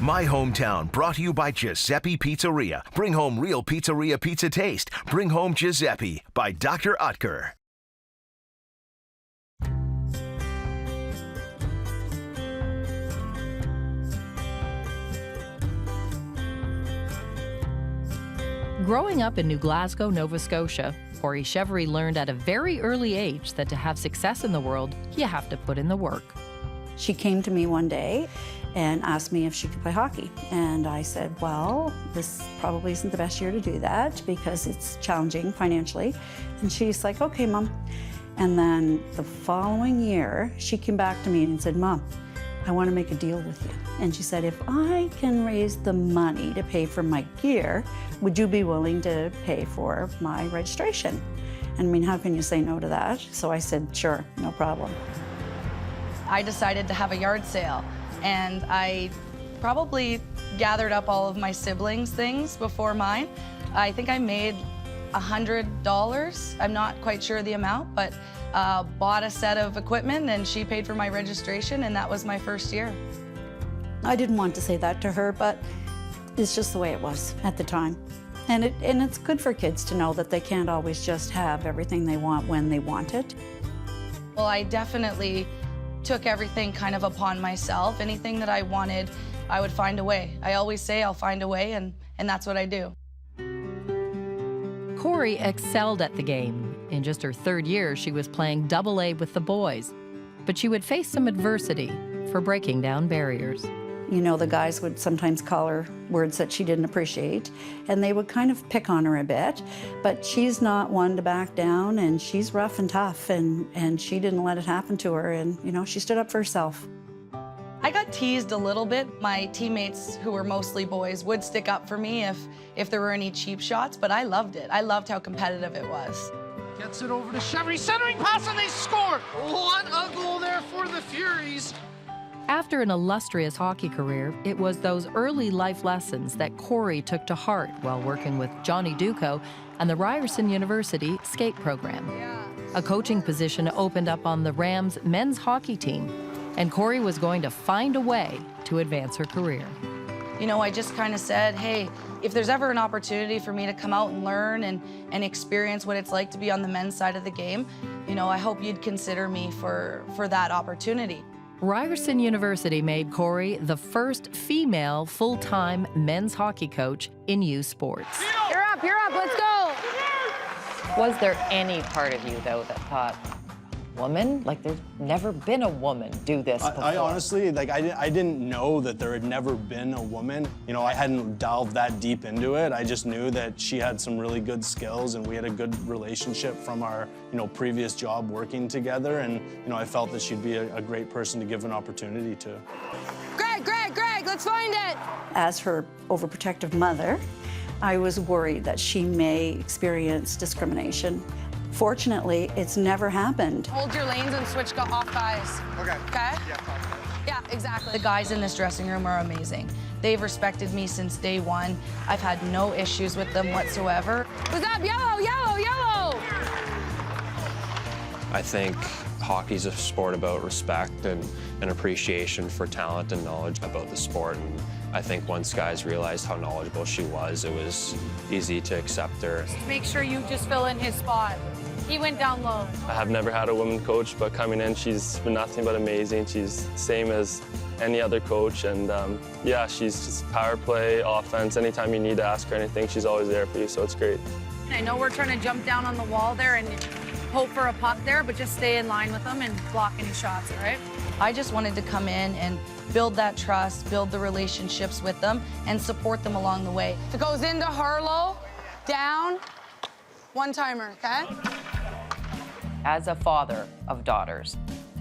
My Hometown, brought to you by Giuseppe Pizzeria. Bring home real pizzeria pizza taste. Bring home Giuseppe by Dr. Utker. Growing up in New Glasgow, Nova Scotia, Kori Cheverie learned at a very early age that to have success in the world, you have to put in the work. She came to me one day and asked me if she could play hockey. And I said, well, this probably isn't the best year to do that because it's challenging financially. And she's like, okay, Mom. And then the following year, she came back to me and said, Mom, I want to make a deal with you. And she said, if I can raise the money to pay for my gear, would you be willing to pay for my registration? And I mean, how can you say no to that? So I said, sure, no problem. I decided to have a yard sale, and I probably gathered up all of my siblings' things before mine. I think I made $100. I'm not quite sure the amount, but bought a set of equipment, and she paid for my registration, and that was my first year. I didn't want to say that to her, but it's just the way it was at the time. And it's good for kids to know that they can't always just have everything they want when they want it. Well, I definitely took everything kind of upon myself. Anything that I wanted, I would find a way. I always say I'll find a way, and that's what I do. Kori excelled at the game. In just her third year, she was playing AA with the boys. But she would face some adversity for breaking down barriers. You know, the guys would sometimes call her words that she didn't appreciate, and they would kind of pick on her a bit, but she's not one to back down, and she's rough and tough, and she didn't let it happen to her, and, you know, she stood up for herself. I got teased a little bit. My teammates, who were mostly boys, would stick up for me if there were any cheap shots, but I loved it. I loved how competitive it was. Gets it over to Cheverie, centering pass, and they score! What a goal there for the Furies! After an illustrious hockey career, it was those early life lessons that Kori took to heart while working with Johnny Duco and the Ryerson University skate program. A coaching position opened up on the Rams men's hockey team, and Kori was going to find a way to advance her career. You know, I just kind of said, hey, if there's ever an opportunity for me to come out and learn and experience what it's like to be on the men's side of the game, you know, I hope you'd consider me for that opportunity. Ryerson University made Kori the first female full-time men's hockey coach in U Sports. You're up, let's go! Was there any part of you, though, that thought, woman? Like, there's never been a woman do this before. I honestly, like, I didn't know that there had never been a woman. You know, I hadn't delved that deep into it. I just knew that she had some really good skills, and we had a good relationship from our, you know, previous job working together, and, you know, I felt that she'd be a great person to give an opportunity to. Greg, let's find it! As her overprotective mother, I was worried that she may experience discrimination. Fortunately, it's never happened. Hold your lanes and switch off guys. Okay. Okay? Yeah, exactly. The guys in this dressing room are amazing. They've respected me since day one. I've had no issues with them whatsoever. Who's up? Yellow! I think hockey's a sport about respect and appreciation for talent and knowledge about the sport. And I think once guys realized how knowledgeable she was, it was easy to accept her. Make sure you just fill in his spot. He went down low. I have never had a woman coach, but coming in, she's been nothing but amazing. She's same as any other coach, and yeah, she's just power play, offense. Anytime you need to ask her anything, she's always there for you, so it's great. I know we're trying to jump down on the wall there and hope for a puck there, but just stay in line with them and block any shots, all right? I just wanted to come in and build that trust, build the relationships with them, and support them along the way. If it goes into Harlow, down, one-timer, okay? As a father of daughters,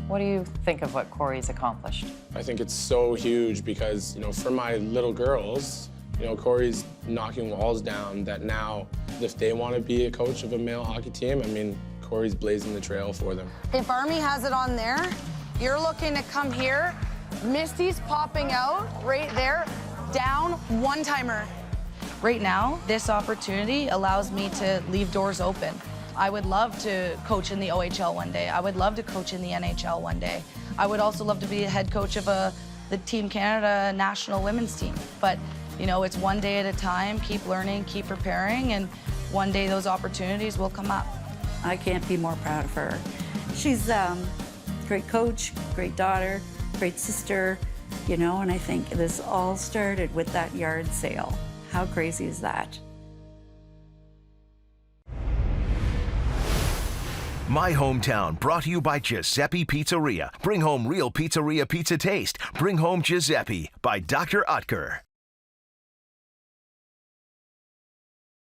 what do you think of what Kori's accomplished? I think it's so huge because, you know, for my little girls, you know, Kori's knocking walls down that now, if they want to be a coach of a male hockey team, I mean, Kori's blazing the trail for them. If Army has it on there, you're looking to come here. Misty's popping out right there, down, one-timer. Right now, this opportunity allows me to leave doors open. I would love to coach in the OHL one day. I would love to coach in the NHL one day. I would also love to be a head coach of a the Team Canada national women's team. But, you know, it's one day at a time, keep learning, keep preparing, and one day those opportunities will come up. I can't be more proud of her. She's a great coach, great daughter, great sister, you know, and I think this all started with that yard sale. How crazy is that? My Hometown, brought to you by Giuseppe Pizzeria. Bring home real pizzeria pizza taste. Bring home Giuseppe by Dr. Utker.